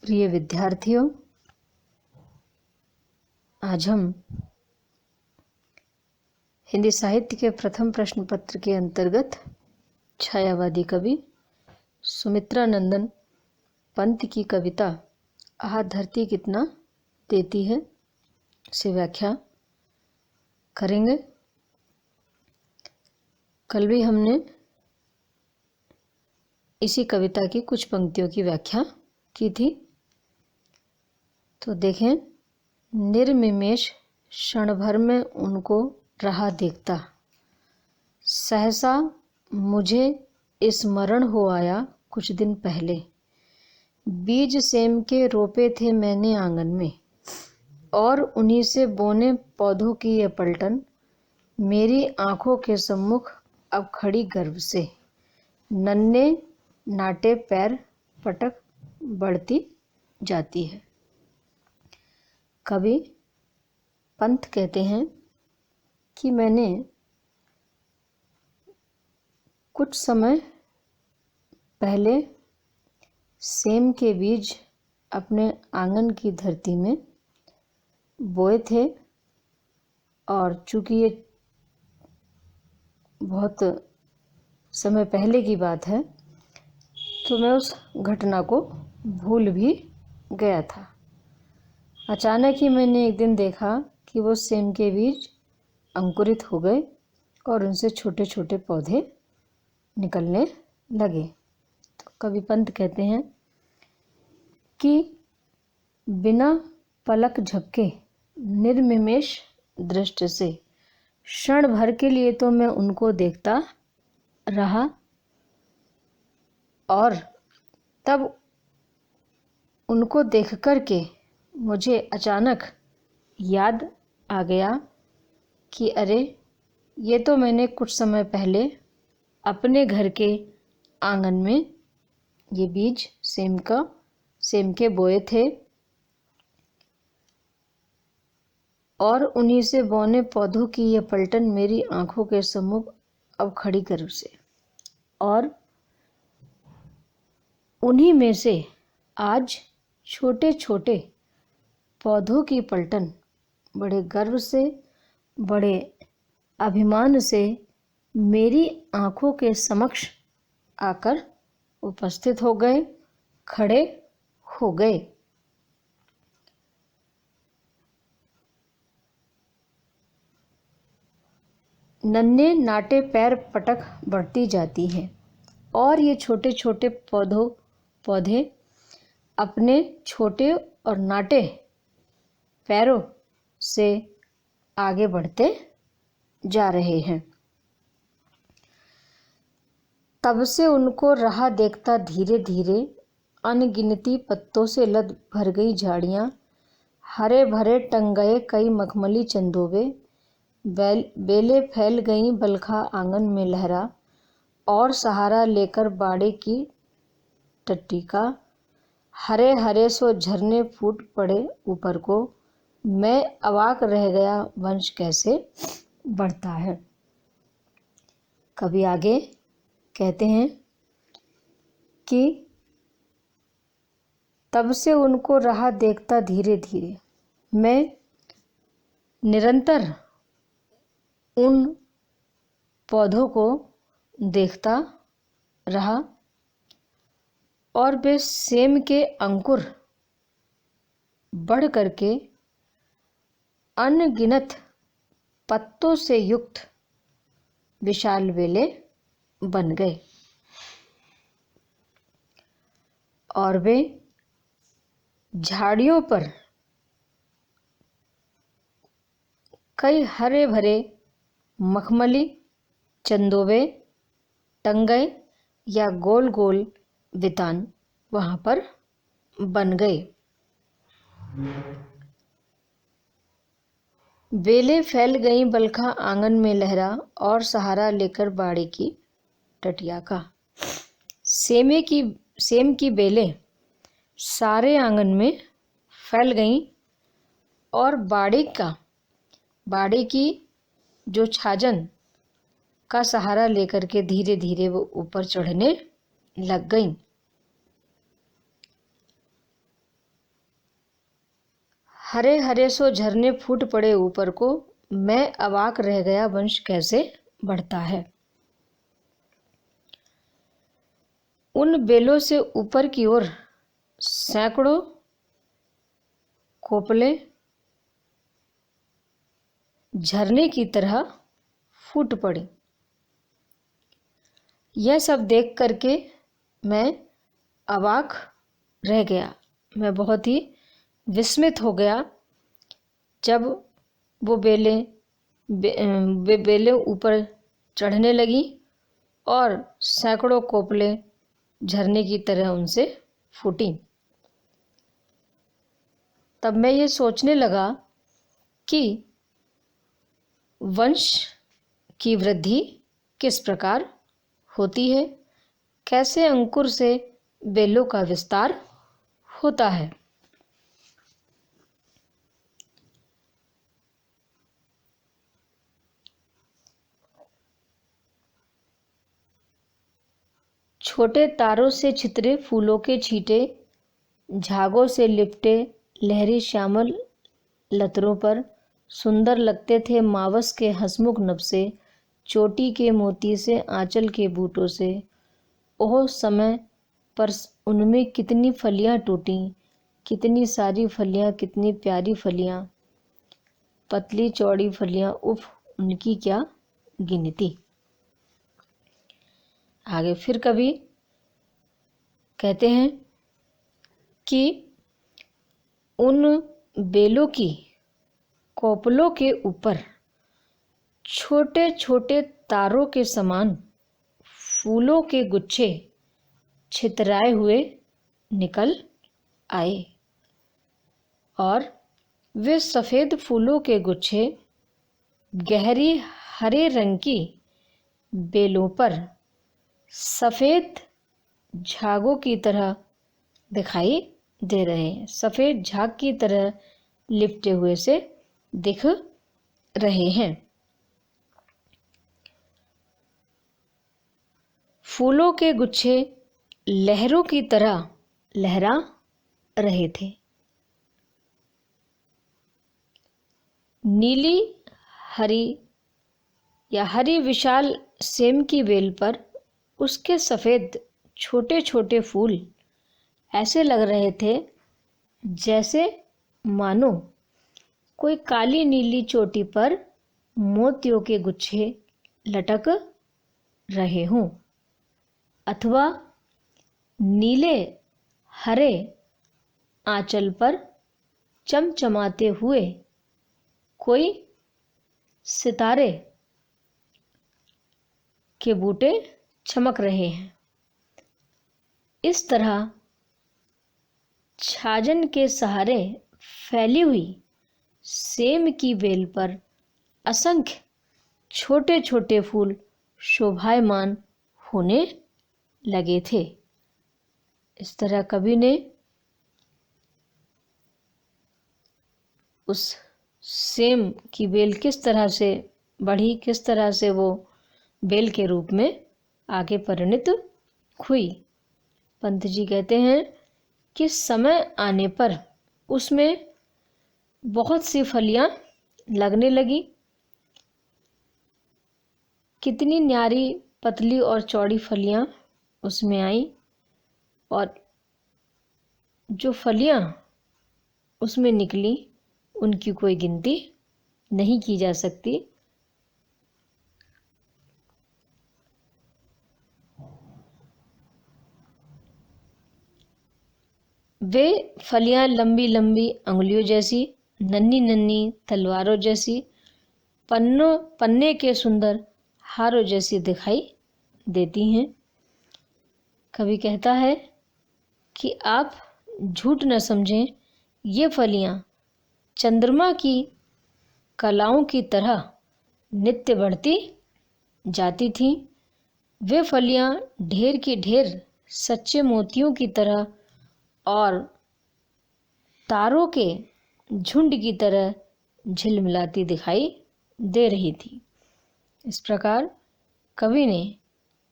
प्रिय विद्यार्थियों, आज हम हिंदी साहित्य के प्रथम प्रश्न पत्र के अंतर्गत छायावादी कवि सुमित्रा नंदन पंत की कविता आह धरती कितना देती है से व्याख्या करेंगे। कल भी हमने इसी कविता की कुछ पंक्तियों की व्याख्या की थी, तो देखें। निर्निमेष क्षण भर में उनको रहा देखता, सहसा मुझे स्मरण हो आया कुछ दिन पहले। बीज सेम के रोपे थे मैंने आंगन में, और उन्हीं से बोने पौधों की ये पलटन मेरी आंखों के सम्मुख अब खड़ी गर्व से। नन्हे नाटे पैर पटक बढ़ती जाती है। कवि पंत कहते हैं कि मैंने कुछ समय पहले सेम के बीज अपने आंगन की धरती में बोए थे, और चूंकि ये बहुत समय पहले की बात है, तो मैं उस घटना को भूल भी गया था। अचानक ही मैंने एक दिन देखा कि वो सेम के बीज अंकुरित हो गए और उनसे छोटे छोटे पौधे निकलने लगे। तो कवि पंत कहते हैं कि बिना पलक झपके निर्निमेष दृष्टि से क्षण भर के लिए तो मैं उनको देखता रहा, और तब उनको देख कर के मुझे अचानक याद आ गया कि अरे, ये तो मैंने कुछ समय पहले अपने घर के आंगन में ये बीज सेम के बोए थे, और उन्हीं से बौने पौधों की ये पलटन मेरी आंखों के सम्मुख अब खड़ी गर्व से। और उन्हीं में से आज छोटे छोटे पौधों की पलटन बड़े गर्व से, बड़े अभिमान से मेरी आंखों के समक्ष आकर उपस्थित हो गए, खड़े हो गए। नन्हे नाटे पैर पटक बढ़ती जाती हैं, और ये छोटे छोटे पौधे अपने छोटे और नाटे पैरों से आगे बढ़ते जा रहे हैं। तब से उनको रहा देखता धीरे धीरे, अनगिनती पत्तों से लद भर गई झाड़ियाँ, हरे भरे टंग गए कई मखमली चंदोबे, बेले फैल गई बलखा आंगन में लहरा, और सहारा लेकर बाड़े की टट्टी का, हरे हरे सो झरने फूट पड़े ऊपर को, मैं अवाक रह गया वंश कैसे बढ़ता है। कवि आगे कहते हैं कि तब से उनको रहा देखता धीरे धीरे, मैं निरंतर उन पौधों को देखता रहा, और वे सेम के अंकुर बढ़ करके अनगिनत पत्तों से युक्त विशाल बेले बन गए, और वे झाड़ियों पर कई हरे भरे मखमली चंदोबे टंग गए, या गोल गोल वितान वहाँ पर बन गए। बेलें फैल गईं बलखा आंगन में लहरा, और सहारा लेकर बाड़े की टटिया का। सेम की बेलें सारे आंगन में फैल गईं, और बाड़े की जो छाजन का सहारा लेकर के धीरे धीरे वो ऊपर चढ़ने लग गईं। हरे हरे सो झरने फूट पड़े ऊपर को, मैं अवाक रह गया वंश कैसे बढ़ता है। उन बेलों से ऊपर की ओर सैकड़ों कोपले झरने की तरह फूट पड़ी। यह सब देख करके मैं अवाक रह गया, मैं बहुत ही विस्मित हो गया जब वो बेलें ऊपर चढ़ने लगी और सैकड़ों कोपले झरने की तरह उनसे फूटी। तब मैं ये सोचने लगा कि वंश की वृद्धि किस प्रकार होती है, कैसे अंकुर से बेलों का विस्तार होता है। छोटे तारों से छितरे फूलों के छींटे झागों से लिपटे लहरी श्यामल लतरों पर सुंदर लगते थे मावस के हंसमुख नभ से, चोटी के मोती से आंचल के बूटों से। ओह समय पर उनमें कितनी फलियां टूटी, कितनी सारी फलियां, कितनी प्यारी फलियां, पतली चौड़ी फलियां, उफ उनकी क्या गिनती। आगे फिर कभी कहते हैं कि उन बेलों की कोपलों के ऊपर छोटे छोटे तारों के समान फूलों के गुच्छे छितराए हुए निकल आए और वे सफ़ेद फूलों के गुच्छे गहरी हरे रंग की बेलों पर सफ़ेद झागों की तरह दिखाई दे रहे हैं, सफ़ेद झाग की तरह लिपटे हुए से दिख रहे हैं। फूलों के गुच्छे लहरों की तरह लहरा रहे थे। नीली हरी या हरी विशाल सेम की बेल पर उसके सफ़ेद छोटे छोटे फूल ऐसे लग रहे थे जैसे मानो कोई काली नीली चोटी पर मोतियों के गुच्छे लटक रहे हों, अथवा नीले हरे आंचल पर चमचमाते हुए कोई सितारे के बूटे चमक रहे हैं। इस तरह छाजन के सहारे फैली हुई सेम की बेल पर असंख्य छोटे छोटे फूल शोभायमान होने लगे थे। इस तरह कवि ने उस सेम की बेल किस तरह से बढ़ी, किस तरह से वो बेल के रूप में आगे परिणित हुई। पंत जी कहते हैं कि समय आने पर उसमें बहुत सी फलियां लगने लगी, कितनी न्यारी पतली और चौड़ी फलियां उसमें आई और जो फलियां उसमें निकली उनकी कोई गिनती नहीं की जा सकती। वे फलियां लंबी लंबी अंगुलियों जैसी, नन्ही नन्ही तलवारों जैसी, पन्ने के सुंदर हारों जैसी दिखाई देती हैं। कवि कहता है कि आप झूठ न समझें, ये फलियां चंद्रमा की कलाओं की तरह नित्य बढ़ती जाती थीं। वे फलियां ढेर की ढेर सच्चे मोतियों की तरह और तारों के झुंड की तरह झिलमिलाती दिखाई दे रही थी। इस प्रकार कवि ने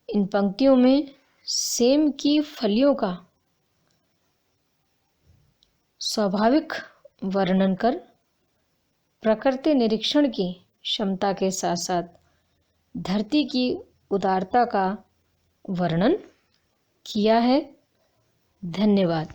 इन पंक्तियों में सेम की फलियों का स्वाभाविक वर्णन कर प्रकृति निरीक्षण की क्षमता के साथ साथ धरती की उदारता का वर्णन किया है। धन्यवाद।